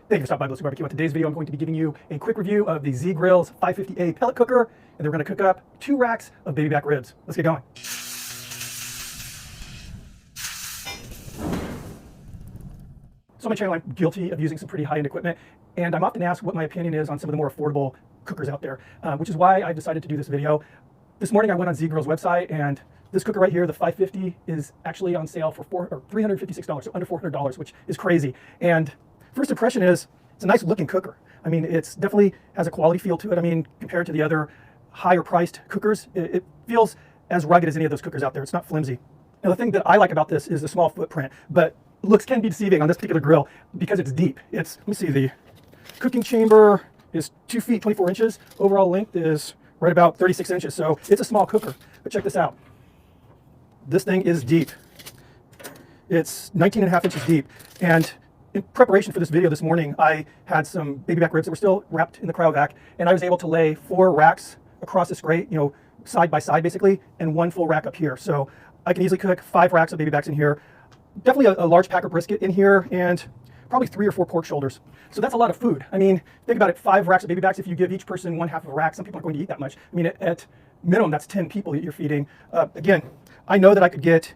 Thank you for stopping by Blissy Barbecue. On today's video, I'm going to be giving you a quick review of the Zgrills 550A pellet cooker, and they're going to cook up 2 racks of baby back ribs. Let's get going. So on my channel, I'm guilty of using some pretty high-end equipment, and I'm often asked what my opinion is on some of the more affordable cookers out there, which is why I decided to do this video. This morning I went on Zgrills' website, and this cooker right here, the 550, is actually on sale for $356, so under $400, which is crazy. And first impression is, it's a nice looking cooker. I mean, it's definitely has a quality feel to it. I mean, compared to the other higher priced cookers, it feels as rugged as any of those cookers out there. It's not flimsy. Now, the thing that I like about this is the small footprint, but looks can be deceiving on this particular grill because it's deep. Let me see, the cooking chamber is 2 feet 24 inches. Overall length is right about 36 inches. So it's a small cooker, but check this out. This thing is deep. It's 19.5 inches deep. And in preparation for this video this morning, I had some baby back ribs that were still wrapped in the cryovac, and I was able to lay 4 racks across this grate, side by side basically, and 1 full rack up here. So I can easily cook 5 racks of baby backs in here. Definitely a large pack of brisket in here, and probably 3 or 4 pork shoulders. So that's a lot of food. I mean, think about it, 5 racks of baby backs. If you give each person 1/2 of a rack, some people aren't going to eat that much. I mean, at minimum, that's 10 people that you're feeding. Again, I know that I could get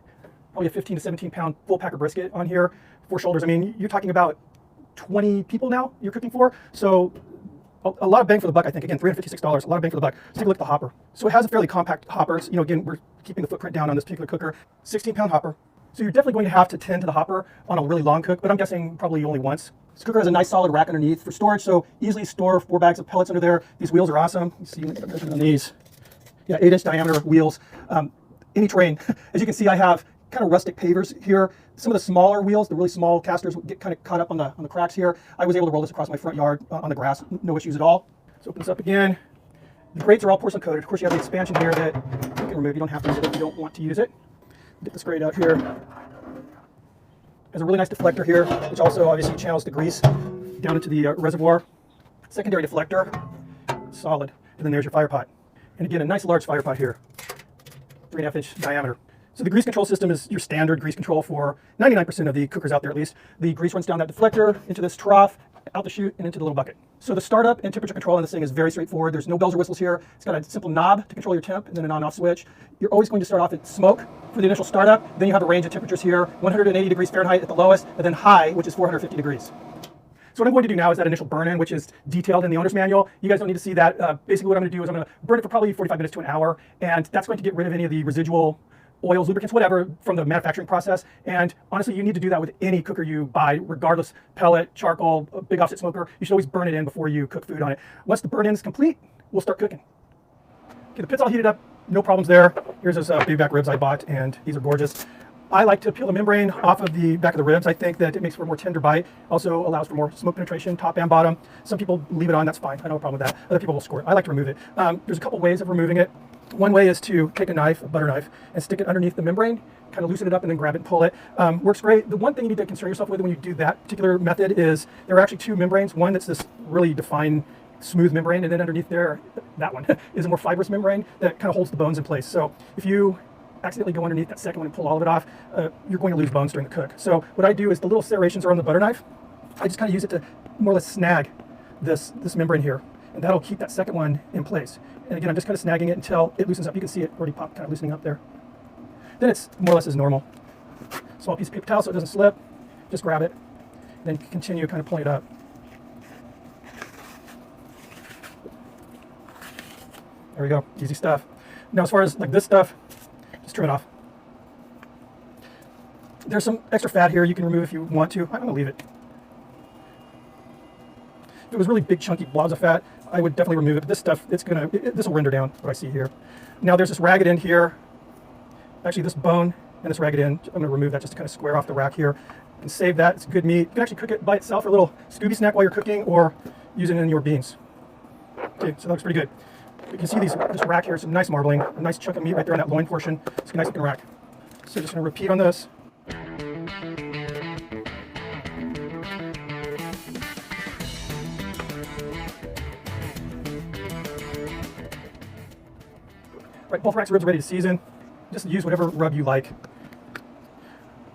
probably a 15 to 17 pound full pack of brisket on here, 4 shoulders. I mean, you're talking about 20 people now you're cooking for. So a lot of bang for the buck, I think. Again, $356, a lot of bang for the buck. Let's take a look at the hopper. So it has a fairly compact hopper. Again, we're keeping the footprint down on this particular cooker. 16-pound hopper. So you're definitely going to have to tend to the hopper on a really long cook, but I'm guessing probably only once. This cooker has a nice solid rack underneath for storage, so easily store 4 bags of pellets under there. These wheels are awesome. You see on these, 8-inch diameter wheels. Any terrain. As you can see, I have kind of rustic pavers here. Some of the smaller wheels, the really small casters, would get kind of caught up on the cracks here. I was able to roll this across my front yard on the grass, no issues at all. So open this up again. The grates are all porcelain coated. Of course, you have the expansion here that you can remove. You don't have to use it if you don't want to use it. Get this grate out here. There's a really nice deflector here, which also obviously channels the grease down into the reservoir. Secondary deflector, solid. And then there's your fire pot. And again, a nice large fire pot here, 3.5 inch diameter. So the grease control system is your standard grease control for 99% of the cookers out there at least. The grease runs down that deflector, into this trough, out the chute, and into the little bucket. So the startup and temperature control on this thing is very straightforward. There's no bells or whistles here. It's got a simple knob to control your temp and then an on-off switch. You're always going to start off at smoke for the initial startup. Then you have a range of temperatures here, 180 degrees Fahrenheit at the lowest, and then high, which is 450 degrees. So what I'm going to do now is that initial burn-in, which is detailed in the owner's manual. You guys don't need to see that. Basically what I'm going to do is I'm going to burn it for probably 45 minutes to an hour, and that's going to get rid of any of the residual oils, lubricants, whatever, from the manufacturing process. And honestly, you need to do that with any cooker you buy, regardless, pellet, charcoal, big offset smoker. You should always burn it in before you cook food on it. Once the burn-in is complete, we'll start cooking. Okay, the pit's all heated up, no problems there. Here's those baby back ribs I bought, and these are gorgeous. I like to peel the membrane off of the back of the ribs. I think that it makes for a more tender bite, also allows for more smoke penetration, top and bottom. Some people leave it on, that's fine, I don't have a problem with that. Other people will squirt. I like to remove it. There's a couple ways of removing it. One way is to take a knife, a butter knife, and stick it underneath the membrane, kind of loosen it up and then grab it and pull it. Works great. The one thing you need to concern yourself with when you do that particular method is there are actually 2 membranes. One that's this really defined, smooth membrane, and then underneath there, that one is a more fibrous membrane that kind of holds the bones in place. So if you accidentally go underneath that second one and pull all of it off, you're going to lose bones during the cook. So what I do is the little serrations are on the butter knife. I just kind of use it to more or less snag this membrane here, and that'll keep that second one in place. And again, I'm just kind of snagging it until it loosens up. You can see it already pop, kind of loosening up there. Then it's more or less as normal. Small piece of paper towel so it doesn't slip. Just grab it, then continue kind of pulling it up. There we go, easy stuff. Now as far as like this stuff, just trim it off. There's some extra fat here you can remove if you want to. I'm gonna leave it. If it was really big chunky blobs of fat, I would definitely remove it, but this stuff, this will render down what I see here. Now there's this ragged end here, actually this bone and this ragged end. I'm gonna remove that just to kind of square off the rack here and save that. It's good meat. You can actually cook it by itself for a little Scooby snack while you're cooking, or use it in your beans. Okay, so that looks pretty good. You can see this rack here, some nice marbling, a nice chunk of meat right there in that loin portion. It's a nice looking rack. So just gonna repeat on this. Right, both racks of ribs are ready to season. Just use whatever rub you like.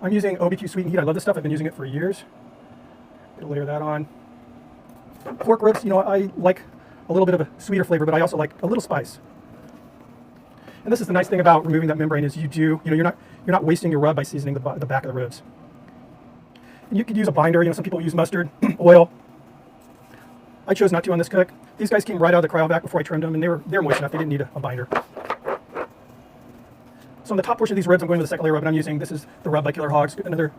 I'm using OBQ Sweet and Heat. I love this stuff. I've been using it for years. Gonna layer that on. Pork ribs, you know, I like a little bit of a sweeter flavor, but I also like a little spice. And this is the nice thing about removing that membrane is you're not wasting your rub by seasoning the back of the ribs. And you could use a binder. You know, some people use mustard oil. I chose not to on this cook. These guys came right out of the cryovac before I trimmed them, and they're moist enough. They didn't need a binder. So on the top portion of these ribs, I'm going with the second layer rub, and I'm using, this is the rub by Killer Hogs. Another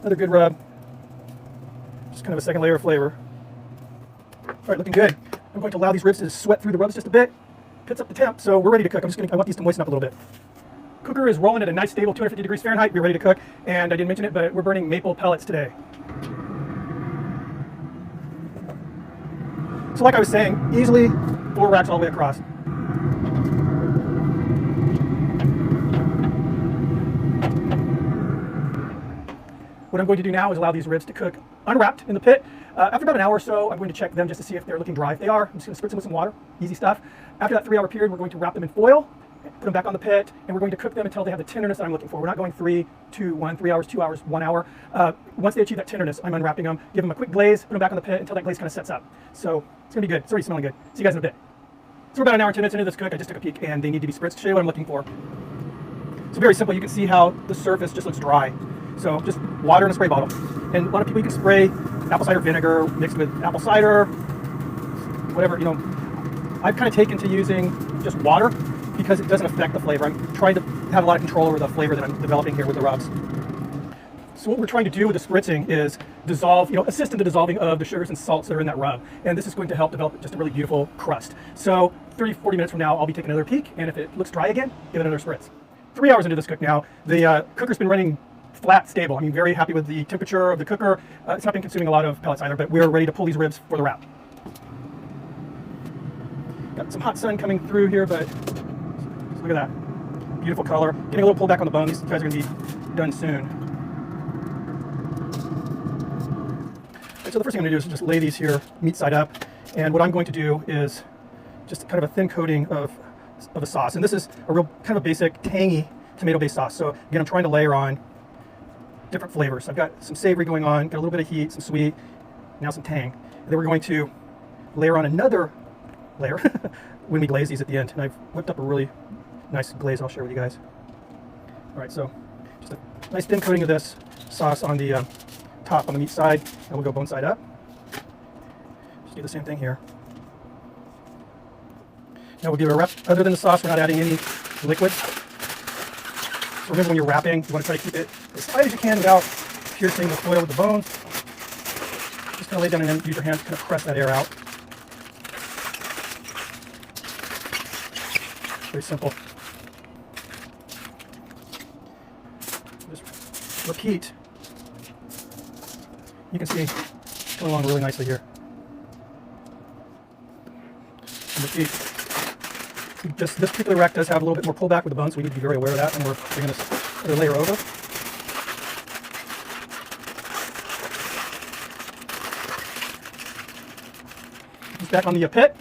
good rub. Just kind of a second layer of flavor. All right, looking good. I'm going to allow these ribs to sweat through the rubs just a bit. Pits up the temp, so we're ready to cook. I want these to moisten up a little bit. Cooker is rolling at a nice stable 250 degrees Fahrenheit. We're ready to cook, and I didn't mention it, but we're burning maple pellets today. So like I was saying, easily 4 racks all the way across. What I'm going to do now is allow these ribs to cook unwrapped in the pit. After about an hour or so, I'm going to check them just to see if they're looking dry. If they are, I'm just going to spritz them with some water. Easy stuff. After that 3-hour period, we're going to wrap them in foil, put them back on the pit, and we're going to cook them until they have the tenderness that I'm looking for. We're not going 3, 2, 1, 3 hours, 2 hours, 1 hour. Once they achieve that tenderness, I'm unwrapping them, give them a quick glaze, put them back on the pit until that glaze kind of sets up. So it's going to be good. It's already smelling good. See you guys in a bit. So we're about an hour and 10 minutes into this cook. I just took a peek, and they need to be spritzed to show you what I'm looking for. So very simple. You can see how the surface just looks dry. So just water in a spray bottle. And a lot of people, you can spray apple cider vinegar mixed with apple cider, whatever, you know. I've kind of taken to using just water because it doesn't affect the flavor. I'm trying to have a lot of control over the flavor that I'm developing here with the rubs. So what we're trying to do with the spritzing is dissolve, you know, assist in the dissolving of the sugars and salts that are in that rub. And this is going to help develop just a really beautiful crust. So 30, 40 minutes from now, I'll be taking another peek. And if it looks dry again, give it another spritz. 3 hours into this cook now, the cooker's been running flat, stable. I mean, very happy with the temperature of the cooker. It's not been consuming a lot of pellets either, but we're ready to pull these ribs for the wrap. Got some hot sun coming through here, but look at that. Beautiful color. Getting a little pullback on the bone. These guys are going to be done soon. So the first thing I'm going to do is just lay these here meat side up. And what I'm going to do is just kind of a thin coating of a sauce. And this is a real kind of a basic tangy tomato-based sauce. So again, I'm trying to layer on different flavors. I've got some savory going on, got a little bit of heat, some sweet, now some tang. And then we're going to layer on another layer when we glaze these at the end. And I've whipped up a really nice glaze I'll share with you guys. All right, so just a nice thin coating of this sauce on the top on the meat side, and we'll go bone side up. Just do the same thing here. Now we'll give it a wrap. Other than the sauce, we're not adding any liquid. So remember, when you're wrapping, you want to try to keep it as tight as you can without piercing the foil with the bones. Just kind of lay down and then use your hands to kind of press that air out. Very simple. Just repeat. You can see it's going along really nicely here. And repeat. Just this particular rack does have a little bit more pullback with the bone, so we need to be very aware of that when we're bringing this other layer over. It's back on the pit.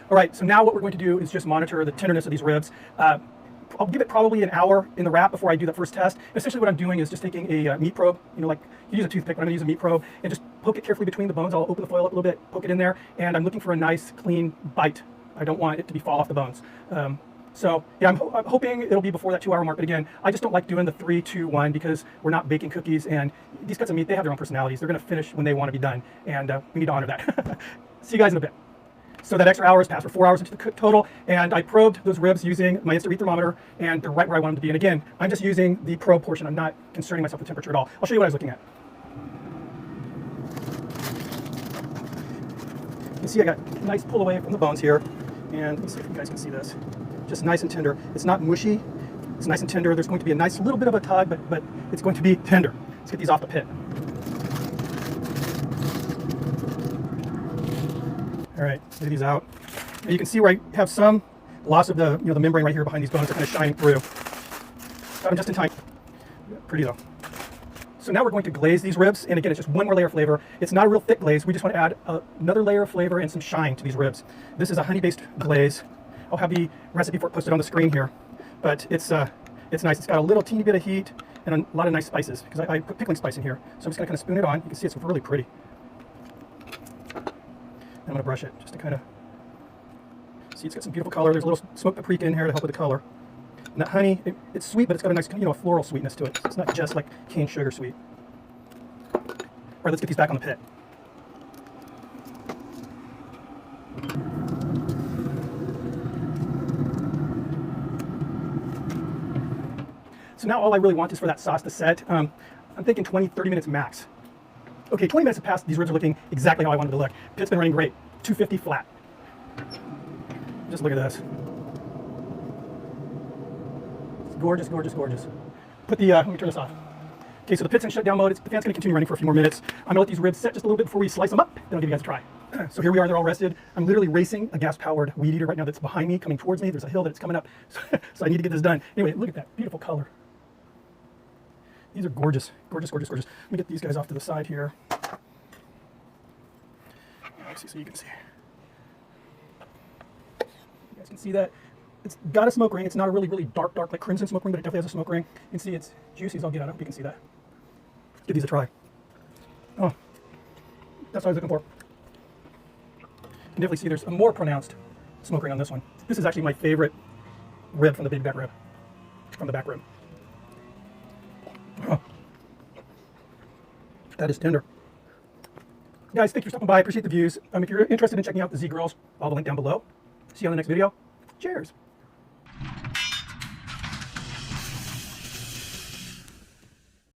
All right, so now what we're going to do is just monitor the tenderness of these ribs. I'll give it probably an hour in the wrap before I do that first test. Essentially what I'm doing is just taking a meat probe, you know, like you use a toothpick, but I'm gonna use a meat probe and just poke it carefully between the bones. I'll open the foil up a little bit, poke it in there, and I'm looking for a nice clean bite. I don't want it to fall off the bones. So yeah, I'm hoping it'll be before that 2 hour mark, but again, I just don't like doing the 3, 2, 1 because we're not baking cookies, and these cuts of meat, they have their own personalities. They're gonna finish when they wanna be done, and we need to honor that. See you guys in a bit. So that extra hour has passed. We're 4 hours into the cook total, and I probed those ribs using my instant read thermometer, and they're right where I want them to be. And again, I'm just using the probe portion. I'm not concerning myself with temperature at all. I'll show you what I was looking at. You can see I got a nice pull away from the bones here, and let me see if you guys can see this. Just nice and tender. It's not mushy. It's nice and tender. There's going to be a nice little bit of a tug, but it's going to be tender. Let's get these off the pit. All right, lay these out. And you can see where I have some loss of the the membrane right here behind these bones. They're kind of shining through. Got them just in time. Pretty though. So now we're going to glaze these ribs, and again, it's just one more layer of flavor. It's not a real thick glaze. We just want to add another layer of flavor and some shine to these ribs. This is a honey-based glaze. I'll have the recipe for it posted on the screen here, but it's nice. It's got a little teeny bit of heat, and a lot of nice spices, because I put pickling spice in here. So I'm just going to kind of spoon it on. You can see it's really pretty. And I'm going to brush it just to kind of see it's got some beautiful color. There's a little smoked paprika in here to help with the color. And that honey, it's sweet, but it's got a nice, a floral sweetness to it. So it's not just like cane sugar sweet. All right, let's get these back on the pit. So now all I really want is for that sauce to set. I'm thinking 20, 30 minutes max. Okay, 20 minutes have passed. These ribs are looking exactly how I wanted them to look. Pit's been running great. 250 flat. Just look at this. It's gorgeous, gorgeous, gorgeous. Put the, let me turn this off. Okay, so the pit's in shutdown mode. The fan's going to continue running for a few more minutes. I'm going to let these ribs set just a little bit before we slice them up. Then I'll give you guys a try. So here we are, they're all rested. I'm literally racing a gas-powered weed eater right now that's behind me, coming towards me. There's a hill that's coming up, so I need to get this done. Anyway, look at that beautiful color. These are gorgeous, gorgeous, gorgeous, gorgeous. Let me get these guys off to the side here. Let's see so you can see. You guys can see that. It's got a smoke ring. It's not a really, really dark, like crimson smoke ring, but it definitely has a smoke ring. You can see it's juicy as all get out. I hope you can see that. Let's give these a try. Oh, that's what I was looking for. You can definitely see there's a more pronounced smoke ring on this one. This is actually my favorite rib from the back rib. Oh, that is tender. Guys, thank you for stopping by. I appreciate the views. If you're interested in checking out the Zgrills, I'll have a link down below. See you on the next video. Cheers.